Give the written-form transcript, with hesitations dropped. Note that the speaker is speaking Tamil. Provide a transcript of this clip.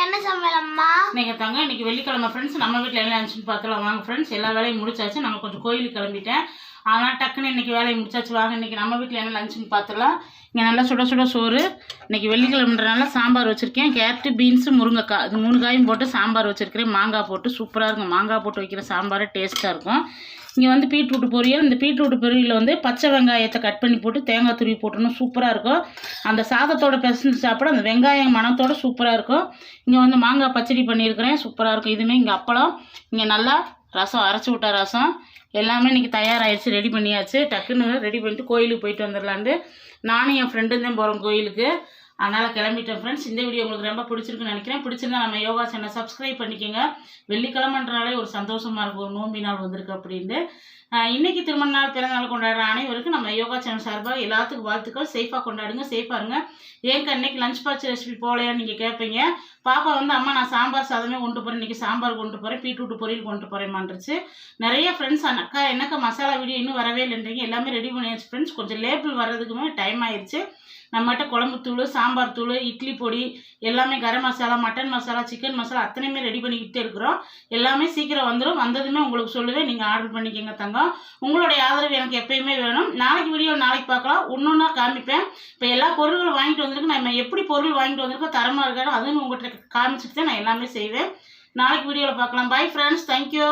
என்ன சமையல் அம்மா? இன்னைக்கு வெள்ளிக்கிழமை ஃப்ரெண்ட்ஸ், நம்ம வீட்டில் என்ன இருந்துச்சுன்னு பார்த்துலாம் வாங்க ஃப்ரெண்ட்ஸ். எல்லா வேலையும் முடிச்சாச்சு. நம்ம கொஞ்சம் கோயிலுக்கு கிளம்பிட்டேன். ஆனால் டக்குன்னு இன்றைக்கி வேலையை முடிச்சாச்சு. வாங்க இன்றைக்கி நம்ம வீட்டில் என்ன லஞ்சுன்னு பார்த்துலாம். இங்கே நல்லா சுட சுட சோறு. இன்றைக்கி வெள்ளிக்கிழமைன்றனால சாம்பார் வச்சுருக்கேன். கேரட்டு, பீன்ஸு, முருங்கைக்காய், இது 3 காயும் போட்டு சாம்பார் வச்சுருக்கிறேன். மாங்காய் போட்டு சூப்பராக இருக்கும். மாங்காய் போட்டு வைக்கிற சாம்பார் டேஸ்ட்டாக இருக்கும். இங்கே வந்து பீட்ரூட் பொரியல். இந்த பீட்ரூட் பொரியலில் வந்து பச்சை வெங்காயத்தை கட் பண்ணி போட்டு தேங்காய் துருவி போட்டோன்னா சூப்பராக இருக்கும். அந்த சாதத்தோட பிசைஞ்சு சாப்பிட அந்த வெங்காயம் மணத்தோட சூப்பராக இருக்கும். இங்கே வந்து மாங்காய் பச்சடி பண்ணியிருக்கிறேன், சூப்பராக இருக்கும். இதுவுமே இங்கே அப்பளம். இங்கே நல்லா ரசம், அரைச்சி விட்ட ரசம் எல்லாமே இன்றைக்கி தயாராகிடுச்சு, ரெடி பண்ணியாச்சு. டக்குன்னு ரெடி பண்ணிட்டு கோயிலுக்கு போயிட்டு வந்துடலான்ட்டு நானும் என் ஃப்ரெண்டும் தான் போகிறோம் கோயிலுக்கு. அதனால் கிளம்பிட்டேன் ஃப்ரெண்ட்ஸ். இந்த வீடியோ உங்களுக்கு ரொம்ப பிடிச்சிருக்குன்னு நினைக்கிறேன். பிடிச்சிருந்தா நம்ம யோகா சேனல் சப்ஸ்கிரைப் பண்ணிக்கோங்க. வெள்ளிக்கிழமைன்றனாலே ஒரு சந்தோஷமாக இருக்கும், ஒரு நோம்பி நாள் வந்திருக்கு அப்படின்ட்டு. இன்றைக்கி திருமண நாள், பிறந்த நாள் கொண்டாடுற அனைவருக்கும் நம்ம யோகா சேனல் சார்பாக எல்லாத்துக்கும் வாழ்த்துக்கள். சேஃபாக கொண்டாடுங்க, சேஃபாக இருங்க. ஏங்க இன்றைக்கி லஞ்ச் பாக்ஸ் ரெசிபி போகலையான்னு நீங்கள் கேட்பீங்க. பாப்பா வந்து அம்மா நான் சாம்பார் சாதமே கொண்டு போகிறேன், இன்றைக்கி சாம்பார் கொண்டு போகிறேன், பீட்ரூட் பொரியல் கொண்டு போகிறேன்மான்ருச்சு. நிறைய ஃப்ரெண்ட்ஸ் அக்கா என்னக்கா மசாலா வீடியோ இன்னும் வரவே இல்லைன்றீங்க. எல்லாமே ரெடி பண்ணியாச்சு ஃப்ரெண்ட்ஸ். கொஞ்சம் லேபிள் வர்றதுக்குமே டைம் ஆயிடுச்சு. நம்மகிட்ட குழம்பு தூள், சாம்பார் தூள், இட்லி பொடி எல்லாமே, கரம் மசாலா, மட்டன் மசாலா, சிக்கன் மசாலா அத்தனையுமே ரெடி பண்ணிக்கிட்டே இருக்கிறோம். எல்லாமே சீக்கிரம் வந்துடும். வந்ததுமே உங்களுக்கு சொல்லுவேன், நீங்கள் ஆர்டர் பண்ணிக்கோங்க தங்கம். உங்களுடைய ஆதரவு எனக்கு எப்பயுமே வேணும். நாளைக்கு வீடியோ நாளைக்கு பார்க்கலாம், ஒன்றா காமிப்பேன். இப்போ எல்லா பொருள்களும் வாங்கிட்டு வந்திருக்கு. நம்ம எப்படி பொருள் வாங்கிட்டு வந்திருக்கோம், தரமாக இருக்கானோ அதுவும் உங்கள்கிட்ட காமிச்சிட்டு தான் நான் எல்லாமே செய்வேன். நாளைக்கு வீடியோவில் பார்க்கலாம். Bye friends, thank you.